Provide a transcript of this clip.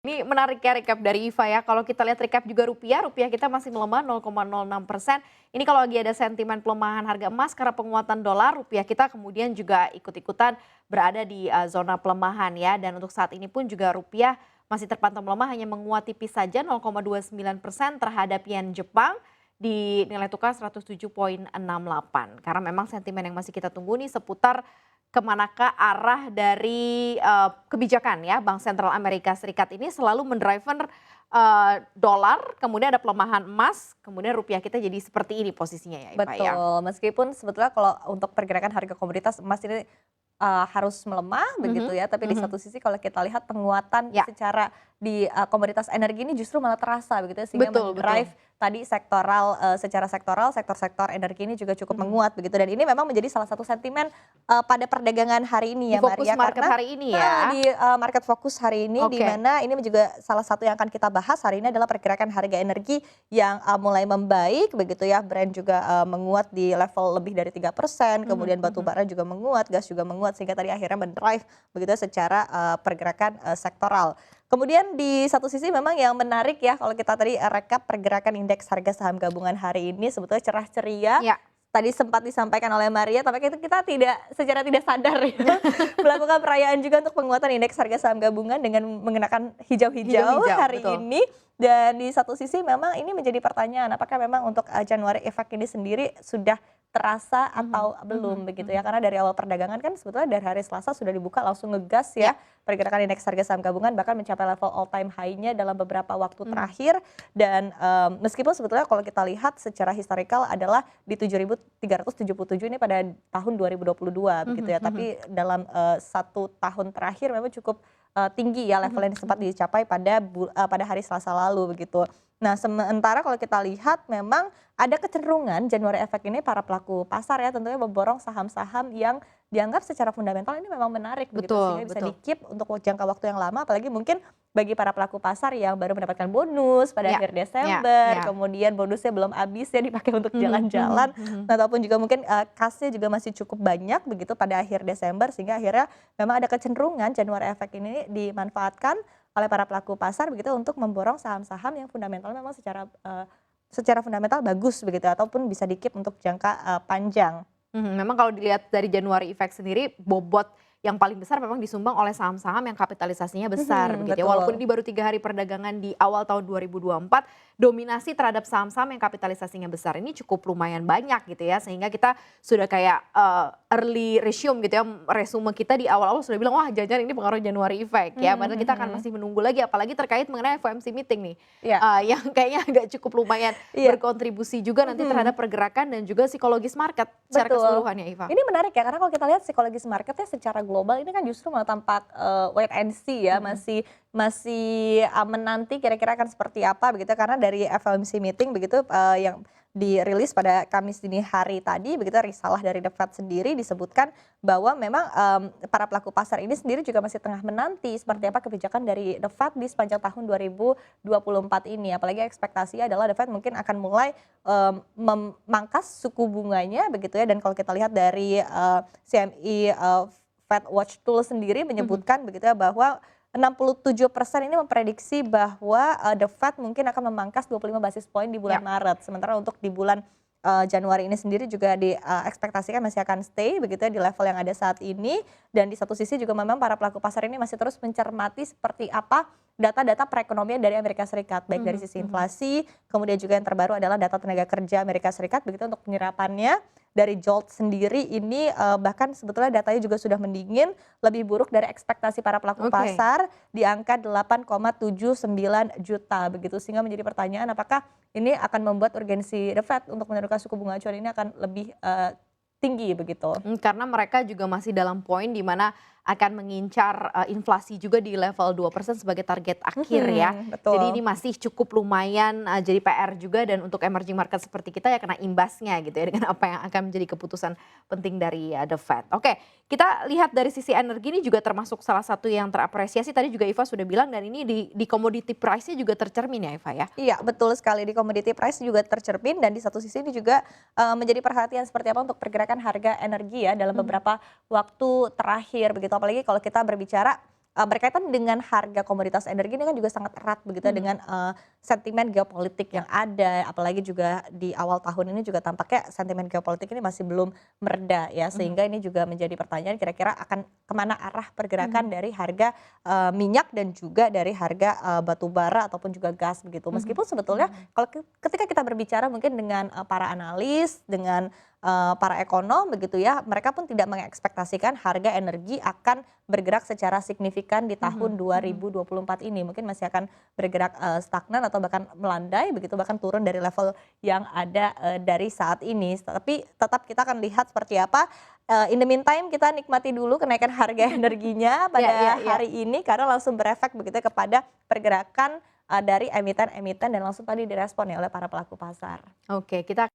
Ini menarik ya recap dari Iva ya. Kalau kita lihat recap juga rupiah kita masih melemah 0,06%. Ini kalau lagi ada sentimen pelemahan harga emas karena penguatan dolar, rupiah kita kemudian juga ikut-ikutan berada di zona pelemahan ya. Dan untuk saat ini pun juga rupiah masih terpantau melemah, hanya menguat tipis saja 0,29% terhadap yen Jepang di nilai tukar 107,68. Karena memang sentimen yang masih kita tunggu nih seputar kemanakah arah dari kebijakan ya Bank Sentral Amerika Serikat ini selalu mendriver dolar, kemudian ada pelemahan emas, kemudian rupiah kita jadi seperti ini posisinya ya Iva ya. Betul, meskipun sebetulnya kalau untuk pergerakan harga komoditas emas ini harus melemah begitu ya, tapi di satu sisi kalau kita lihat penguatan Ya, secara di komoditas energi ini justru malah terasa begitu ya, sehingga betul betul. mendrive tadi sektoral secara sektoral sektor-sektor energi ini juga cukup menguat begitu, dan ini memang menjadi salah satu sentimen pada perdagangan hari ini Di ya fokus Maria, market karena hari ini ya. di market fokus hari ini di Oke. mana ini juga salah satu yang akan kita bahas hari ini adalah pergerakan harga energi yang mulai membaik begitu ya. Brent juga menguat di level lebih dari 3%, kemudian batu bara juga menguat, gas juga menguat, sehingga tadi akhirnya mendrive begitu ya secara pergerakan sektoral. Kemudian di satu sisi memang yang menarik ya kalau kita tadi rekap pergerakan indeks harga saham gabungan hari ini sebetulnya cerah ceria. Ya. Tadi sempat disampaikan oleh Maria, tapi kita tidak secara tidak sadar ya melakukan perayaan juga untuk penguatan indeks harga saham gabungan dengan mengenakan hijau-hijau Hijau-hijau, hari betul. ini. Dan di satu sisi memang ini menjadi pertanyaan, apakah memang untuk January effect ini sendiri sudah terasa atau belum begitu ya, karena dari awal perdagangan kan sebetulnya dari hari Selasa sudah dibuka langsung ngegas Ya. ya pergerakan indeks harga saham gabungan, bahkan mencapai level all time high-nya dalam beberapa waktu terakhir. Dan meskipun sebetulnya kalau kita lihat secara historikal adalah di 7.377 ini pada tahun 2022 begitu ya, tapi dalam satu tahun terakhir memang cukup tinggi ya level yang sempat dicapai pada hari Selasa lalu begitu. Nah, sementara kalau kita lihat memang ada kecenderungan January effect ini para pelaku pasar ya tentunya memborong saham-saham yang dianggap secara fundamental ini memang menarik begitu, Betul, sehingga bisa betul. di-keep untuk jangka waktu yang lama, apalagi mungkin bagi para pelaku pasar yang baru mendapatkan bonus pada Ya, akhir ya, Desember, ya. kemudian bonusnya belum habis ya dipakai untuk jalan-jalan, ataupun juga mungkin kasnya juga masih cukup banyak begitu pada akhir Desember, sehingga akhirnya memang ada kecenderungan January effect ini dimanfaatkan oleh para pelaku pasar begitu untuk memborong saham-saham yang fundamental memang secara fundamental bagus begitu, ataupun bisa di-keep untuk jangka panjang. Memang kalau dilihat dari Januari Effect sendiri, bobot yang paling besar memang disumbang oleh saham-saham yang kapitalisasinya besar begitu ya. Walaupun Betul. ini baru 3 hari perdagangan di awal tahun 2024, dominasi terhadap saham-saham yang kapitalisasinya besar ini cukup lumayan banyak gitu ya. Sehingga kita sudah kayak early resume gitu ya, resume kita di awal-awal sudah bilang wah jangan-jangan ini pengaruh Januari Effect ya. Padahal kita akan masih menunggu lagi, apalagi terkait mengenai FOMC meeting nih. Iya. Yang kayaknya agak cukup lumayan Iya. berkontribusi juga nanti terhadap pergerakan dan juga psikologis market secara Betul. keseluruhannya Iva. Ini menarik ya, karena kalau kita lihat psikologis marketnya secara global ini kan justru malah tampak wait and see ya, masih menanti kira-kira akan seperti apa begitu, karena dari FOMC meeting begitu yang dirilis pada Kamis dini hari tadi begitu, risalah dari The Fed sendiri disebutkan bahwa memang para pelaku pasar ini sendiri juga masih tengah menanti seperti apa kebijakan dari The Fed di sepanjang tahun 2024 ini, apalagi ekspektasi adalah The Fed mungkin akan mulai memangkas suku bunganya begitu ya. Dan kalau kita lihat dari CME Fed Watch Tool sendiri menyebutkan begitu ya bahwa 67% ini memprediksi bahwa The Fed mungkin akan memangkas 25 basis point di bulan Maret. Sementara untuk di bulan Januari ini sendiri juga diekspektasikan masih akan stay begitu ya di level yang ada saat ini. Dan di satu sisi juga memang para pelaku pasar ini masih terus mencermati seperti apa data-data perekonomian dari Amerika Serikat, baik dari sisi inflasi, kemudian juga yang terbaru adalah data tenaga kerja Amerika Serikat begitu untuk penyerapannya. Dari JOLT sendiri ini bahkan sebetulnya datanya juga sudah mendingin, lebih buruk dari ekspektasi para pelaku pasar di angka 8,79 juta begitu, sehingga menjadi pertanyaan apakah ini akan membuat urgensi The Fed untuk menurunkan suku bunga acuan ini akan lebih tinggi begitu. Karena mereka juga masih dalam poin di mana akan mengincar inflasi juga di level 2% sebagai target akhir ya. Betul. Jadi ini masih cukup lumayan jadi PR juga, dan untuk emerging market seperti kita ya kena imbasnya gitu ya dengan apa yang akan menjadi keputusan penting dari The Fed. Oke, kita lihat dari sisi energi ini juga termasuk salah satu yang terapresiasi. Tadi juga Iva sudah bilang, dan ini di commodity price-nya juga tercermin ya Iva ya. Iya, betul sekali, di commodity price juga tercermin, dan di satu sisi ini juga menjadi perhatian seperti apa untuk pergerakan harga energi ya dalam beberapa waktu terakhir begitu, apalagi kalau kita berbicara berkaitan dengan harga komoditas energi ini kan juga sangat erat begitu ya dengan sentimen geopolitik yang ada, apalagi juga di awal tahun ini juga tampaknya sentimen geopolitik ini masih belum mereda ya, sehingga ini juga menjadi pertanyaan kira-kira akan kemana arah pergerakan dari harga minyak dan juga dari harga batu bara ataupun juga gas begitu. Meskipun sebetulnya kalau ketika kita berbicara mungkin dengan para analis, dengan para ekonom begitu ya, mereka pun tidak mengekspektasikan harga energi akan bergerak secara signifikan di tahun 2024 ini. Mungkin masih akan bergerak stagnan atau bahkan melandai begitu, bahkan turun dari level yang ada dari saat ini. Tapi tetap kita akan lihat seperti apa. In the meantime kita nikmati dulu kenaikan harga energinya pada hari ini karena langsung berefek begitu ya kepada pergerakan dari emiten-emiten dan langsung tadi direspon ya oleh para pelaku pasar. Oke, kita